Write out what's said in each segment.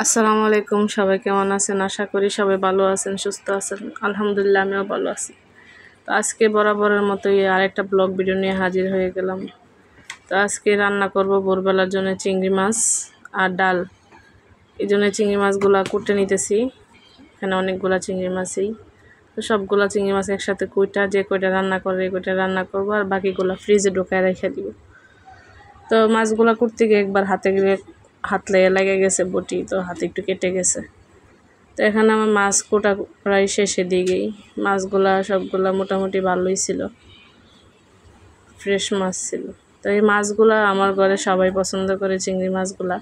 আসসালামু আলাইকুম, সবাই কেমন আছেন? আশা করি সবাই ভালো আছেন, সুস্থ আছেন। আলহামদুলিল্লাহ, আমিও ভালো আছি। তো আজকে বরাবরের মতোই আরেকটা ব্লগ ভিডিও নিয়ে হাজির হয়ে গেলাম। তো আজকে রান্না করব ভোরবেলার জন্য চিংড়ি মাছ আর ডাল। এই জন্য চিংড়ি মাছগুলো কুটে নিতেছি। এখানে অনেকগুলা চিংড়ি মাছই, তো সবগুলা চিংড়ি মাছ একসাথে কুইটা যে কয়টা রান্না করে এই কয়টা রান্না করবো, আর বাকিগুলো ফ্রিজে ঢোকায় রেখে দিব। তো মাছগুলা কুটতে গিয়ে একবার হাত লেগে গেছে বটি, তো হাতে একটু কেটে গেছে। তো এখানে আমার মাছ কোটা প্রায় শেষের দিকেই। মাছগুলা সবগুলা মোটামুটি ভালোই ছিল, ফ্রেশ মাছ ছিল। তো এই মাছগুলা আমার ঘরে সবাই পছন্দ করে, চিংড়ি মাছগুলা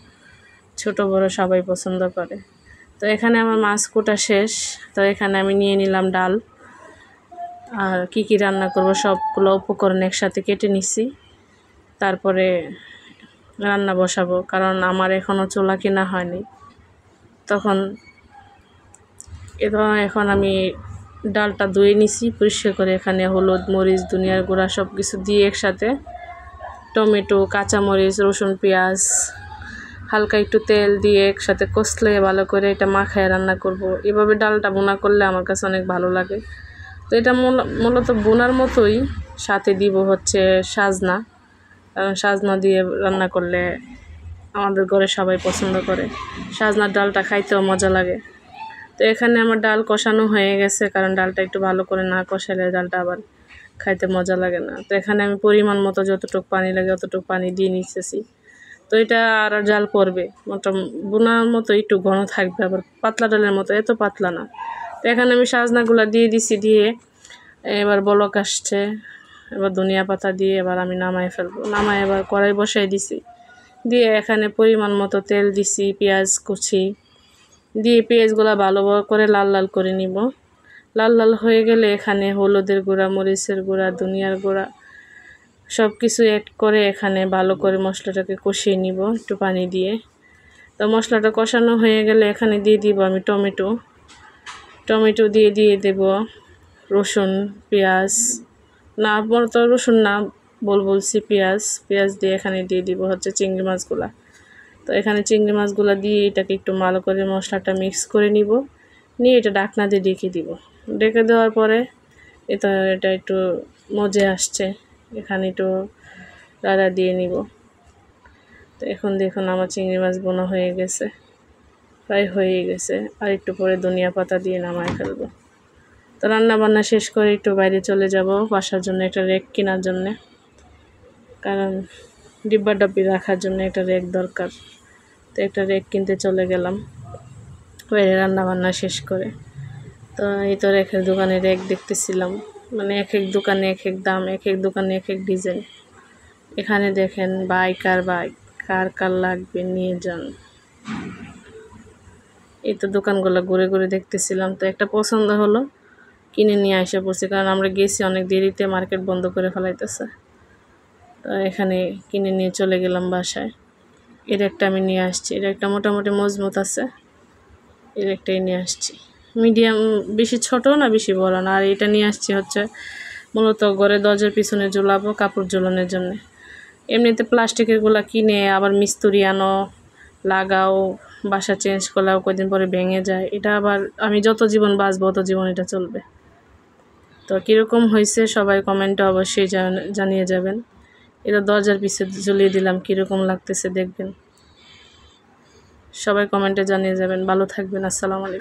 ছোট বড় সবাই পছন্দ করে। তো এখানে আমার মাছ কোটা শেষ। তো এখানে আমি নিয়ে নিলাম ডাল, আর কি রান্না করব সবগুলো উপকরণ একসাথে কেটে নিছি। তারপরে রান্না বসাবো, কারণ আমার এখনও চুলা কেনা হয়নি। এখন আমি ডালটা ধুয়ে নিছি পরিষ্কার করে। এখানে হলুদ, মরিচ, ধনিয়ার গুঁড়া সব কিছু দিয়ে একসাথে টমেটো, কাঁচামরিচ, রসুন, পেঁয়াজ, হালকা একটু তেল দিয়ে একসাথে কষলে ভালো করে এটা মাখায় রান্না করব। এভাবে ডালটা বোনা করলে আমার কাছে অনেক ভালো লাগে। তো এটা মূলত বোনার মতোই, সাথে দিব হচ্ছে সাজনা, কারণ সাজনা দিয়ে রান্না করলে আমাদের ঘরে সবাই পছন্দ করে। সাজনার ডালটা খাইতেও মজা লাগে। তো এখানে আমার ডাল কষানো হয়ে গেছে, কারণ ডালটা একটু ভালো করে না কষালে ডালটা আবার খাইতে মজা লাগে না। তো এখানে আমি পরিমাণ মতো যতটুকু পানি লাগে অতটুকু পানি দিয়ে নিতেছি। তো এটা আর জাল পড়বে, বোনার মতো একটু ঘন থাকবে, আবার পাতলা ডালের মতো এত পাতলা না। তো এখানে আমি সাজনাগুলা দিয়ে দিছি, দিয়ে এবার বলক আসছে। এবার ধনিয়া পাতা দিয়ে এবার আমি নামাই ফেলবো। এবার কড়াই বসাই দিছি, দিয়ে এখানে পরিমাণ মতো তেল দিছি, পেঁয়াজ কুচি দিয়ে পেঁয়াজগুলো ভালো করে লাল লাল করে নিব। লাল লাল হয়ে গেলে এখানে হলুদের গুঁড়া, মরিচের গুঁড়া, ধনিয়ার গুঁড়া সব কিছু অ্যাড করে এখানে ভালো করে মশলাটাকে কষিয়ে নিব একটু পানি দিয়ে। তো মশলাটা কষানো হয়ে গেলে এখানে দিয়ে দিব আমি টমেটো দিয়ে দেব রসুন, পেঁয়াজ, না বলতো রসুন না, বলছি পেঁয়াজ দিয়ে এখানে দিয়ে দিব হচ্ছে চিংড়ি মাছগুলা। তো এখানে চিংড়ি মাছগুলো দিয়ে এটাকে একটু ভালো করে মশলাটা মিক্স করে নিয়ে এটা ঢাকনা দিয়ে ঢেকে দিব। ঢেকে দেওয়ার পরে এটা একটু মজে আসছে, এখানে একটু লাড়া দিয়ে নিব। তো এখন দেখুন আমার চিংড়ি মাছ বোনা হয়ে গেছে, প্রায় হয়ে গেছে। আর একটু পরে ধনিয়া পাতা দিয়ে নামায় ফেলবো। তো রান্না বান্না শেষ করে একটু বাইরে চলে যাব বাসার জন্য একটা রেক কেনার জন্যে, কারণ ডিব্বা ডাব্বি রাখার জন্য একটা রেক দরকার। তো একটা রেক কিনতে চলে গেলাম বাইরে রান্না বান্না শেষ করে। তো এই তো রেকের দোকানে রেক দেখতেছিলাম, মানে এক এক দোকানে এক এক দাম, এক এক দোকানে এক এক ডিজাইন। এখানে দেখেন বাইক কার লাগবে নিয়ে যান। এই তো দোকানগুলো ঘুরে ঘুরে দেখতেছিলাম, তো একটা পছন্দ হলো, কিনে নিয়ে এসে পড়ছি। কারণ আমরা গেছি অনেক দেরিতে, মার্কেট বন্ধ করে ফেলাইতেছে। তো এখানে কিনে নিয়ে চলে গেলাম বাসায়। এর একটা আমি নিয়ে আসছি, এর একটা মোটামুটি মজবুত আছে, এর একটাই নিয়ে আসছি। মিডিয়াম, বেশি ছোট না বেশি বড় না। আর এটা নিয়ে আসছি হচ্ছে মূলত ঘরে দরজার পিছনে ঝুলাবো কাপড় ঝুলানোর জন্য। এমনিতে প্লাস্টিকেরগুলা কিনে আবার মিস্ত্রি আনো, লাগাও, বাসা চেঞ্জ করলেও কয়েকদিন পরে ভেঙে যায়। এটা আবার আমি যত জীবন বাঁচবো তত জীবন এটা চলবে। তো কীরকম হয়েছে সবাই কমেন্টে অবশ্যই জানিয়ে যাবেন। এটা দরজার পিছে ঝুলিয়ে দিলাম, কীরকম লাগতেছে দেখবেন। সবাই কমেন্টে জানিয়ে যাবেন। ভালো থাকবেন। আসসালামু আলাইকুম।